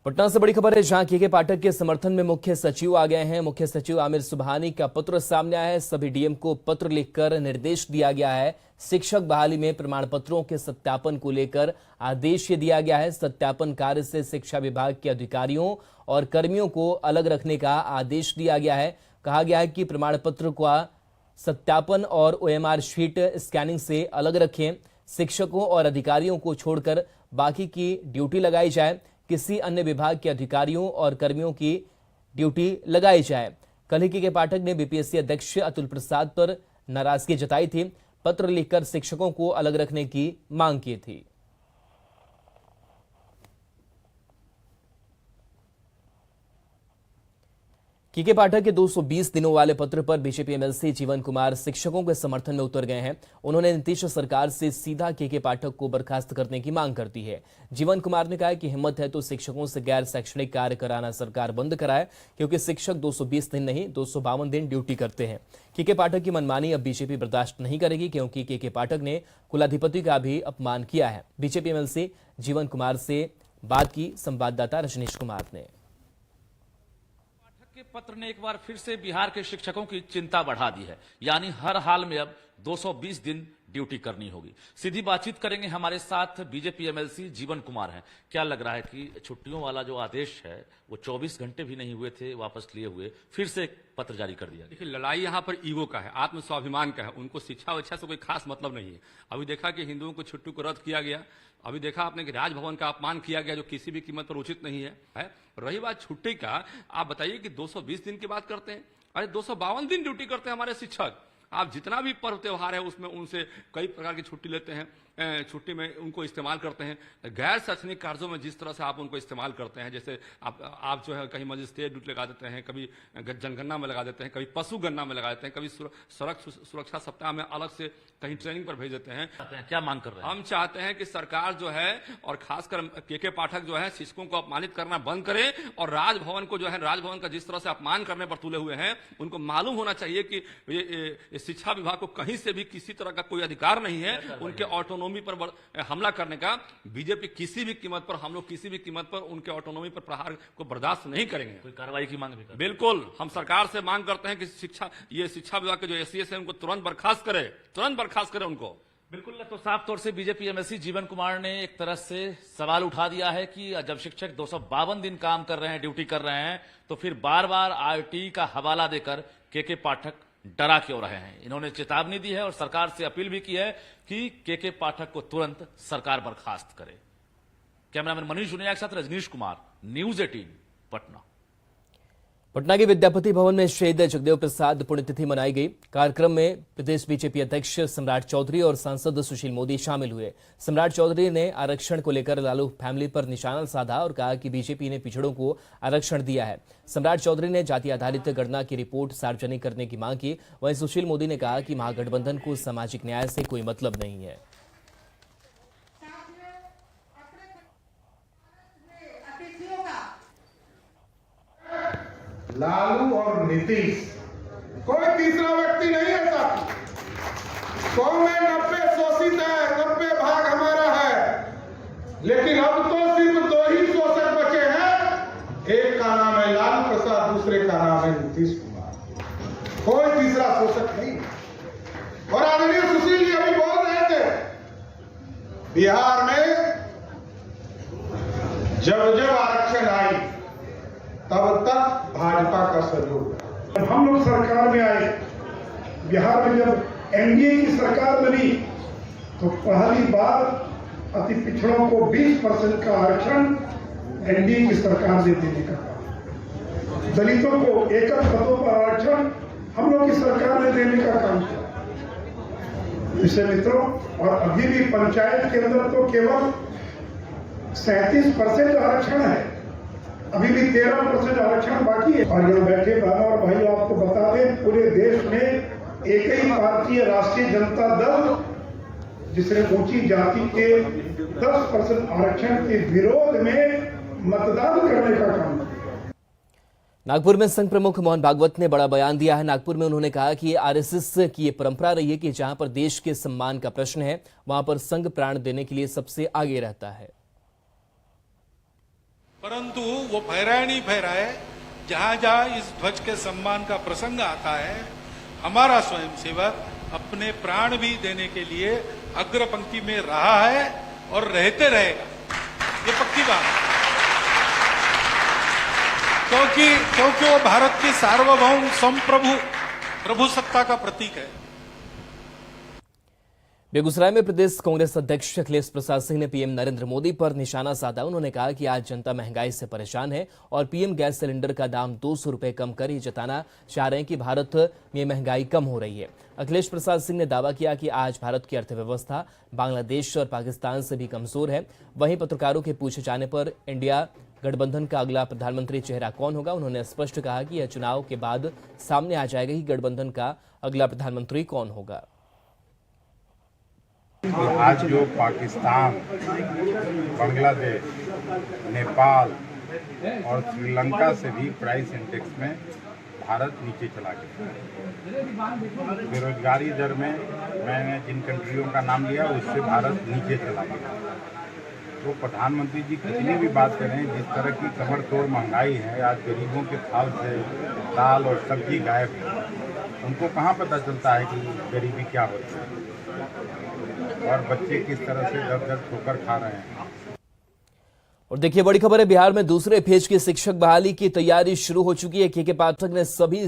पटना से बड़ी खबर है, जहां के पाठक के समर्थन में मुख्य सचिव आ गए हैं। मुख्य सचिव आमिर सुबहानी का पत्र सामने आया है। सभी डीएम को पत्र लिखकर निर्देश दिया गया है। शिक्षक बहाली में प्रमाण पत्रों के सत्यापन को लेकर आदेश दिया गया है। सत्यापन कार्य से शिक्षा विभाग के अधिकारियों और कर्मियों को अलग रखने का आदेश दिया गया है। कहा गया है कि प्रमाण पत्र का सत्यापन और ओएमआर शीट स्कैनिंग से अलग रखें। शिक्षकों और अधिकारियों को छोड़कर बाकी की ड्यूटी लगाई जाए। किसी अन्य विभाग के अधिकारियों और कर्मियों की ड्यूटी लगाई जाए। कल ही के पाठक ने बीपीएससी अध्यक्ष अतुल प्रसाद पर नाराजगी जताई थी। पत्र लिखकर शिक्षकों को अलग रखने की मांग की थी। के पाठक के 220 दिनों वाले पत्र पर बीजेपी एमएलसी जीवन कुमार शिक्षकों के समर्थन में उतर गए हैं। उन्होंने नीतीश सरकार से सीधा के पाठक को बर्खास्त करने की मांग करती है। जीवन कुमार ने कहा कि हिम्मत है तो शिक्षकों से गैर शैक्षणिक कार्य कराना सरकार बंद कराए, क्योंकि शिक्षक 220 दिन नहीं 252 दिन ड्यूटी करते हैं। के पाठक की मनमानी अब बीजेपी बर्दाश्त नहीं करेगी, क्योंकि के पाठक ने कुलाधिपति का भी अपमान किया है। बीजेपी एमएलसी जीवन कुमार से बात की संवाददाता रजनीश कुमार ने। के पत्र ने एक बार फिर से बिहार के शिक्षकों की चिंता बढ़ा दी है। यानी हर हाल में अब 220 दिन ड्यूटी करनी होगी। सीधी बातचीत करेंगे, हमारे साथ बीजेपी एमएलसी जीवन कुमार हैं। क्या लग रहा है कि छुट्टियों वाला जो आदेश है वो 24 घंटे भी नहीं हुए थे वापस लिए हुए, फिर से एक पत्र जारी कर दिया? देखिए, लड़ाई यहाँ पर ईगो का है, आत्म स्वाभिमान का है। उनको शिक्षा विक्षा से कोई खास मतलब नहीं है। अभी देखा कि हिंदुओं को छुट्टी को रद्द किया गया। अभी देखा आपने कि राजभवन का अपमान किया गया, जो किसी भी कीमत पर उचित नहीं है। रही बात छुट्टी का, आप बताइए कि 220 दिन की बात करते हैं। अरे 252 दिन ड्यूटी करते हैं हमारे शिक्षक। आप जितना भी पर्व त्योहार है उसमें उनसे कई प्रकार की छुट्टी लेते हैं। छुट्टी में उनको इस्तेमाल करते हैं। गैर शैक्षणिक कार्यों में जिस तरह से आप उनको इस्तेमाल करते हैं, जैसे आप जो है कहीं मजिस्ट्रेट ड्यूटी लगा देते हैं, कभी जनगणना में लगा देते हैं, कभी पशु गणना में लगा देते हैं, कभी सड़क सुरक्षा सप्ताह में अलग से कहीं ट्रेनिंग पर भेज देते हैं। क्या मांग कर रहे हैं? हम चाहते हैं कि सरकार जो है, और खासकर के पाठक जो है, शिक्षकों को अपमानित करना बंद करे, और राजभवन को जो है, राजभवन का जिस तरह से अपमान करने पर तुले हुए हैं, उनको मालूम होना चाहिए कि ये शिक्षा विभाग को कहीं से भी किसी तरह का कोई अधिकार नहीं है उनके ऑटोनॉमी पर हमला करने का। बीजेपी किसी भी कीमत पर, हम लोग किसी भी कीमत पर उनके ऑटोनॉमी पर प्रहार को बर्दाश्त नहीं करेंगे। कोई कार्रवाई की मांग भी कर? बिल्कुल, हम सरकार से मांग करते हैं कि शिक्षा विभाग के जो एसीएस है उनको तुरंत बर्खास्त करे उनको। बिल्कुल, तो साफ तौर से बीजेपी एमएलसी जीवन कुमार ने एक तरह से सवाल उठा दिया है कि जब शिक्षक 252 दिन काम कर रहे हैं, ड्यूटी कर रहे हैं, तो फिर बार बार आरटी का हवाला देकर के पाठक डरा क्यों रहे हैं। इन्होंने चेतावनी दी है और सरकार से अपील भी की है कि के पाठक को तुरंत सरकार बर्खास्त करे। कैमरामैन मनीष जुनिया के साथ रजनीश कुमार, न्यूज़ 18 पटना। पटना के विद्यापति भवन में शहीद जगदेव प्रसाद पुण्यतिथि मनाई गई। कार्यक्रम में प्रदेश बीजेपी अध्यक्ष सम्राट चौधरी और सांसद सुशील मोदी शामिल हुए। सम्राट चौधरी ने आरक्षण को लेकर लालू फैमिली पर निशाना साधा और कहा कि बीजेपी ने पिछड़ों को आरक्षण दिया है। सम्राट चौधरी ने जाति आधारित गणना की रिपोर्ट सार्वजनिक करने की मांग की। वहीं सुशील मोदी ने कहा कि महागठबंधन को सामाजिक न्याय से कोई मतलब नहीं है। लालू और नीतीश, कोई तीसरा व्यक्ति नहीं है साथी। 100 में 90 शोषित है, 90 भाग हमारा है, लेकिन अब तो सिर्फ 2 ही शोषक बचे हैं। एक का नाम है लालू प्रसाद, दूसरे का नाम है नीतीश कुमार। कोई तीसरा शोषक नहीं। और आदरणीय सुशील जी अभी बोल रहे थे, बिहार में जब आरक्षण आई तब तक भाजपा का सहयोग। जब हम लोग सरकार में आए, बिहार में जब एनडीए की सरकार बनी, तो पहली बार अति पिछड़ों को 20% का आरक्षण एनडीए की सरकार ने देने का काम। दलितों को एकल पदों पर आरक्षण हम लोग की सरकार ने देने का काम किया। इससे मित्रों, और अभी भी पंचायत के अंदर तो केवल 37% आरक्षण है, अभी भी 13% आरक्षण बाकी है। और यहाँ बैठे बहनों और भाई, आपको बता दें, पूरे देश में एक ही पार्टी है, राष्ट्रीय जनता दल, जिसने ऊंची जाति के 10% आरक्षण के विरोध में मतदान करने का काम किया। नागपुर में संघ प्रमुख मोहन भागवत ने बड़ा बयान दिया है। नागपुर में उन्होंने कहा कि आरएसएस की ये परंपरा रही है कि जहां पर देश के सम्मान का प्रश्न है, वहां पर संघ प्राण देने के लिए सबसे आगे रहता है। परंतु वो फहराए नहीं फहराए, जहां जहां इस ध्वज के सम्मान का प्रसंग आता है, हमारा स्वयंसेवक अपने प्राण भी देने के लिए अग्र पंक्ति में रहा है और रहते रहेगा, ये पक्की बात है। क्योंकि वो भारत की सार्वभौम संप्रभु प्रभुसत्ता का प्रतीक है। बेगूसराय में प्रदेश कांग्रेस अध्यक्ष अखिलेश प्रसाद सिंह ने पीएम नरेंद्र मोदी पर निशाना साधा। उन्होंने कहा कि आज जनता महंगाई से परेशान है और पीएम गैस सिलेंडर का दाम 200 रुपए कम कर ही जताना चाह रहे हैं कि भारत में महंगाई कम हो रही है। अखिलेश प्रसाद सिंह ने दावा किया कि आज भारत की अर्थव्यवस्था बांग्लादेश और पाकिस्तान से भी कमजोर है। वहीं पत्रकारों के पूछे जाने पर इंडिया गठबंधन का अगला प्रधानमंत्री चेहरा कौन होगा, उन्होंने स्पष्ट कहा कि यह चुनाव के बाद सामने आ जाएगा कि गठबंधन का अगला प्रधानमंत्री कौन होगा। आज जो पाकिस्तान, बांग्लादेश, नेपाल और श्रीलंका से भी प्राइस इंडेक्स में भारत नीचे चला गया। बेरोजगारी दर में मैंने जिन कंट्रियों का नाम लिया उससे भारत नीचे चला गया। तो प्रधानमंत्री जी कितनी भी बात करें, जिस तरह की कमर तोड़ महंगाई है, आज गरीबों के थाल से दाल और सब्जी गायब है। उनको कहाँ पता चलता है कि गरीबी क्या होती है और बच्चे किस तरह से दर दर ठोकर खा रहे हैं। और देखिए बड़ी खबर है, बिहार में दूसरे फेज की शिक्षक बहाली की तैयारी शुरू हो चुकी है। के पाठक ने सभी